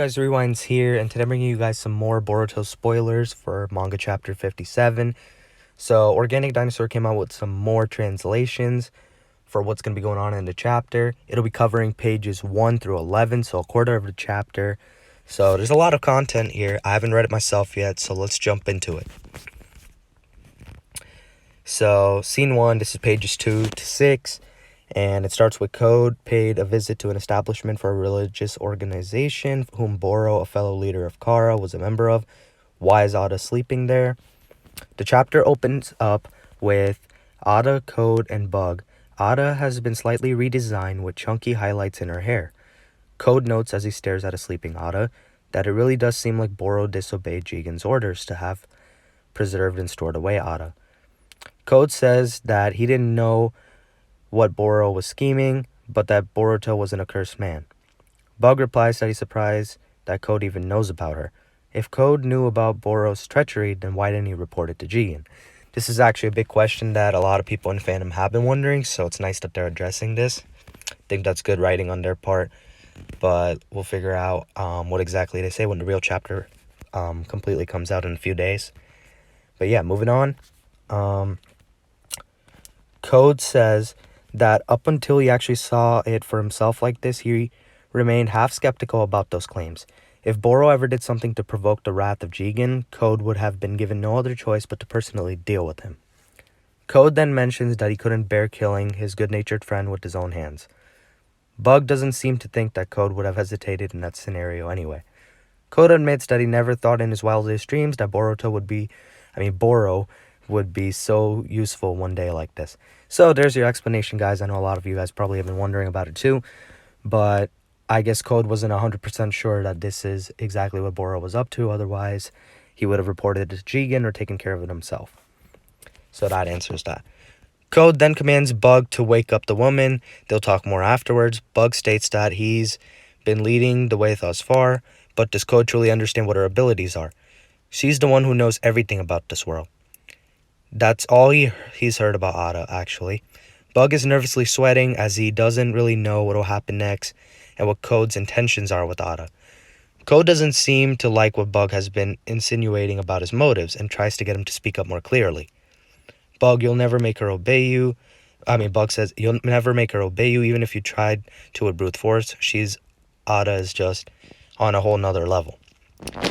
guys, Rewinds here, and today I'm bringing you guys some more Boruto spoilers for Manga Chapter 57. So, OrganicDinosaur came out with some more translations for what's going to be going on in the chapter. It'll be covering pages 1 through 11, so a quarter of the chapter. So, there's a lot of content here. I haven't read it myself yet, so let's jump into it. So, Scene 1, this is pages 2 to 6. And it starts with Code paid a visit to an establishment for a religious organization whom Boro, a fellow leader of Kara, was a member of. Why is Ada sleeping there? The chapter opens up with Ada, Code, and Bug. Ada has been slightly redesigned with chunky highlights in her hair. Code notes as he stares at a sleeping Ada that it really does seem like Boro disobeyed Jigen's orders to have preserved and stored away Ada. Code says that he didn't know what Boro was scheming, but that Boruto was an accursed man. Bug replies that he's surprised that Code even knows about her. If Code knew about Boro's treachery, then why didn't he report it to Jigen? This is actually a big question that a lot of people in fandom have been wondering, so it's nice that they're addressing this. I think that's good writing on their part, but we'll figure out what exactly they say when the real chapter completely comes out in a few days. But yeah, moving on. Code says that up until he actually saw it for himself like this, he remained half skeptical about those claims. If Boro ever did something to provoke the wrath of Jigen, Code would have been given no other choice but to personally deal with him. Code then mentions that he couldn't bear killing his good-natured friend with his own hands. Bug doesn't seem to think that Code would have hesitated in that scenario anyway. Code admits that he never thought in his wildest dreams that Boro would be so useful one day like this. So there's your explanation, guys. I know a lot of you guys probably have been wondering about it too, but I guess Code wasn't 100% sure that this is exactly what Boro was up to. Otherwise, he would have reported it to Jigen or taken care of it himself. So that answers that. Code then commands Bug to wake up the woman. They'll talk more afterwards. Bug states that he's been leading the way thus far, but does Code truly understand what her abilities are? She's the one who knows everything about this world. That's all he's heard about Ada, actually. Bug is nervously sweating as he doesn't really know what will happen next and what Code's intentions are with Ada. Code doesn't seem to like what Bug has been insinuating about his motives and tries to get him to speak up more clearly. Bug, you'll never make her obey you. Bug says, you'll never make her obey you even if you tried to with brute force. Ada is just on a whole nother level.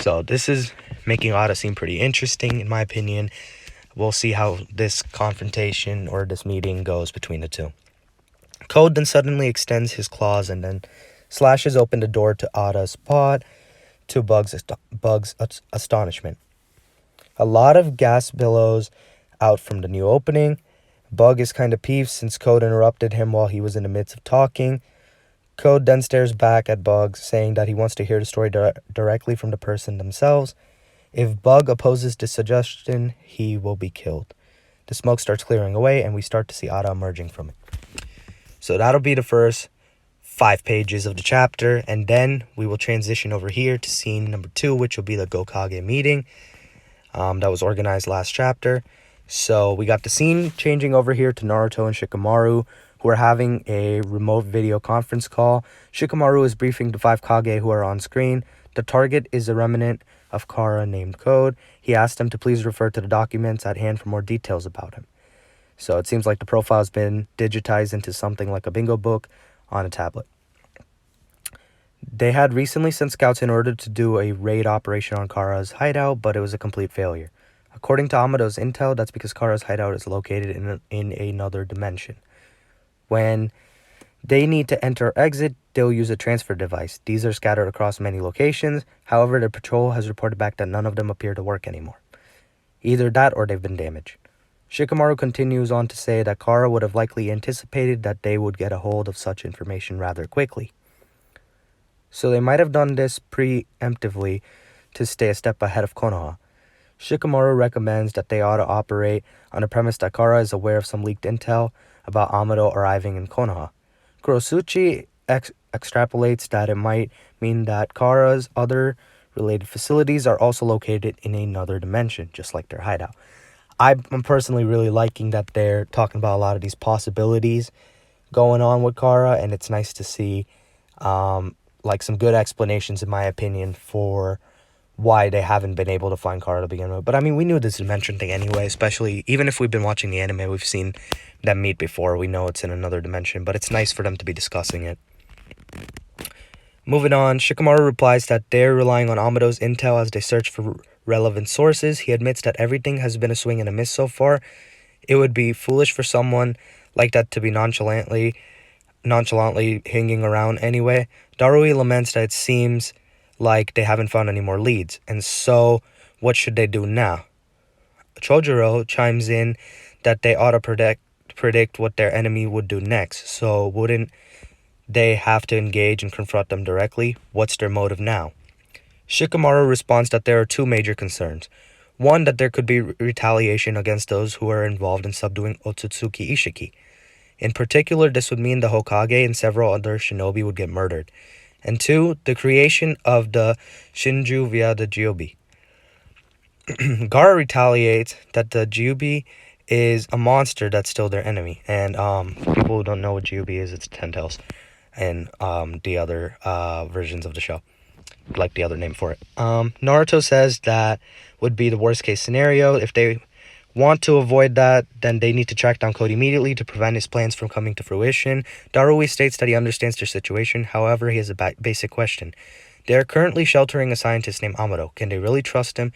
So this is making Ada seem pretty interesting, in my opinion. We'll see how this confrontation or this meeting goes between the two. Code then suddenly extends his claws and then slashes open the door to Ada's pod to Bug's astonishment. A lot of gas billows out from the new opening. Bug is kind of peeved since Code interrupted him while he was in the midst of talking. Code then stares back at Bug, saying that he wants to hear the story directly from the person themselves. If Bug opposes this suggestion, he will be killed. The smoke starts clearing away, and we start to see Ada emerging from it. So that'll be the first 5 pages of the chapter, and then we will transition over here to scene number 2, which will be the Kage meeting that was organized last chapter. So we got the scene changing over here to Naruto and Shikamaru, who are having a remote video conference call. Shikamaru is briefing the 5 Kage who are on screen. The target is a remnant of Kara named Code. He asked him to please refer to the documents at hand for more details about him. So it seems like the profile has been digitized into something like a bingo book on a tablet. They had recently sent scouts in order to do a raid operation on Kara's hideout, but it was a complete failure. According to Amado's intel, that's because Kara's hideout is located in another dimension. When they need to enter or exit, they'll use a transfer device. These are scattered across many locations. However, the patrol has reported back that none of them appear to work anymore. Either that or they've been damaged. Shikamaru continues on to say that Kara would have likely anticipated that they would get a hold of such information rather quickly. So they might have done this preemptively to stay a step ahead of Konoha. Shikamaru recommends that they ought to operate on the premise that Kara is aware of some leaked intel about Amado arriving in Konoha. Kurosuchi extrapolates that it might mean that Kara's other related facilities are also located in another dimension, just like their hideout. I'm personally really liking that they're talking about a lot of these possibilities going on with Kara, and it's nice to see like some good explanations, in my opinion, for why they haven't been able to find Kara to begin with. But I mean, we knew this dimension thing anyway, especially even if we've been watching the anime, we've seen them meet before. We know it's in another dimension, but it's nice for them to be discussing it. Moving on, Shikamaru replies that they're relying on Amado's intel as they search for relevant sources. He admits that everything has been a swing and a miss so far. It would be foolish for someone like that to be nonchalantly hanging around anyway. Darui laments that it seems like they haven't found any more leads, and so what should they do now? Chojuro chimes in that they ought to predict what their enemy would do next, so wouldn't they have to engage and confront them directly? What's their motive now? Shikamaru responds that there are two major concerns. One, that there could be retaliation against those who are involved in subduing Otsutsuki Ishiki. In particular, this would mean the Hokage and several other shinobi would get murdered. And two, the creation of the Shinju via the Gyubi. Gaara retaliates that the Gyubi is a monster that's still their enemy. And for people who don't know what Gyubi is, it's Ten Tails and the other versions of the show, like the other name for it. Naruto says that would be the worst case scenario. If they want to avoid that, then they need to track down Code immediately to prevent his plans from coming to fruition. Darui states that he understands their situation. However, he has a basic question. They are currently sheltering a scientist named Amado. Can they really trust him?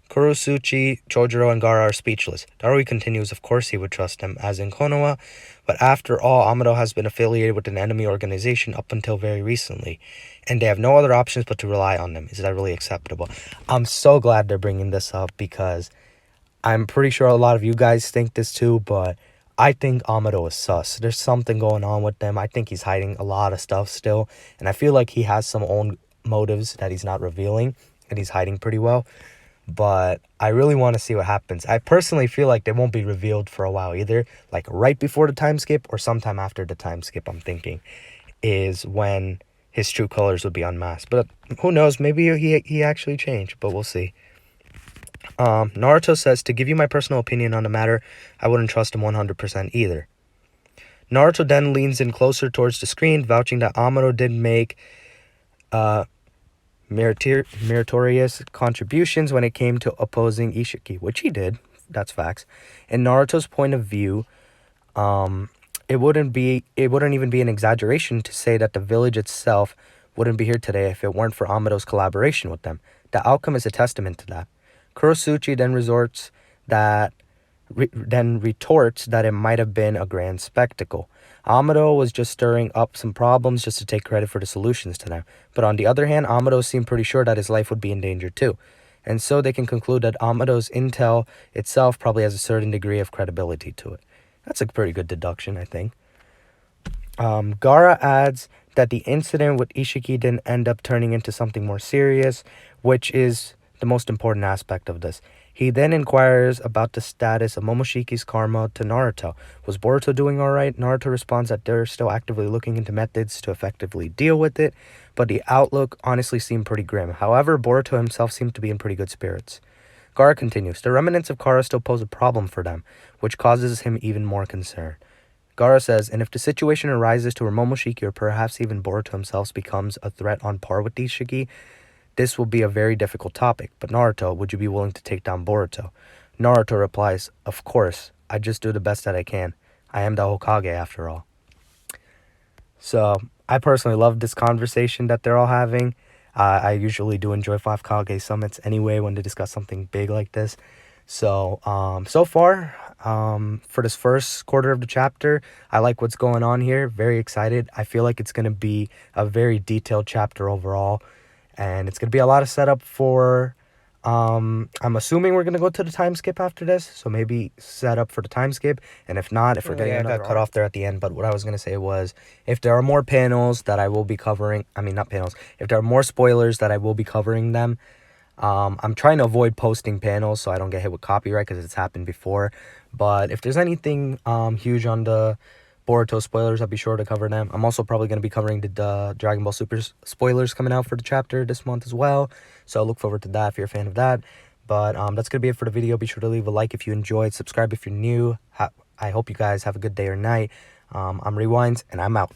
Kurosuchi, Chojuro, and Gaara are speechless. Darui continues, of course he would trust him, as in Konoha, but after all, Amado has been affiliated with an enemy organization up until very recently, and they have no other options but to rely on them. Is that really acceptable? I'm so glad they're bringing this up, because I'm pretty sure a lot of you guys think this too, but I think Amado is sus. There's something going on with them. I think he's hiding a lot of stuff still, and I feel like he has some own motives that he's not revealing, and he's hiding pretty well. But I really want to see what happens. I personally feel like they won't be revealed for a while either. Like right before the time skip or sometime after the time skip, I'm thinking, is when his true colors would be unmasked. But who knows? Maybe he actually changed, but we'll see. Naruto says, to give you my personal opinion on the matter, I wouldn't trust him 100% either. Naruto then leans in closer towards the screen, vouching that Amado did make meritorious contributions when it came to opposing Ishiki, which he did. That's facts. In Naruto's point of view, it wouldn't even be an exaggeration to say that the village itself wouldn't be here today if it weren't for Amado's collaboration with them. The outcome is a testament to that. Kurosuchi then retorts that it might have been a grand spectacle. Amado was just stirring up some problems just to take credit for the solutions to them. But on the other hand, Amado seemed pretty sure that his life would be in danger too. And so they can conclude that Amado's intel itself probably has a certain degree of credibility to it. That's a pretty good deduction, I think. Gaara adds that the incident with Ishiki didn't end up turning into something more serious, which is the most important aspect of this. He then inquires about the status of Momoshiki's karma to Naruto. Was Boruto doing alright? Naruto responds that they're still actively looking into methods to effectively deal with it, but the outlook honestly seemed pretty grim. However, Boruto himself seemed to be in pretty good spirits. Gaara continues, the remnants of Kara still pose a problem for them, which causes him even more concern. Gaara says, and if the situation arises to where Momoshiki or perhaps even Boruto himself becomes a threat on par with Ishiki, this will be a very difficult topic, but Naruto, would you be willing to take down Boruto? Naruto replies, of course, I just do the best that I can. I am the Hokage after all. So, I personally love this conversation that they're all having. I usually do enjoy 5 Kage summits anyway when they discuss something big like this. So, so far, for this first quarter of the chapter, I like what's going on here. Very excited. I feel like it's going to be a very detailed chapter overall. And it's going to be a lot of setup for, I'm assuming we're going to go to the time skip after this. So maybe set up for the time skip. And if not, if we're getting another... I got cut off there at the end. But what I was going to say was, if there are more panels that I will be covering, not panels. If there are more spoilers that I will be covering them, I'm trying to avoid posting panels so I don't get hit with copyright because it's happened before. But if there's anything huge on the Boruto spoilers, I'll be sure to cover them. I'm also probably going to be covering the Dragon Ball Super spoilers coming out for the chapter this month as well. So look forward to that if you're a fan of that. But that's going to be it for the video. Be sure to leave a like if you enjoyed. Subscribe if you're new. I hope you guys have a good day or night. I'm Rewinds, and I'm out.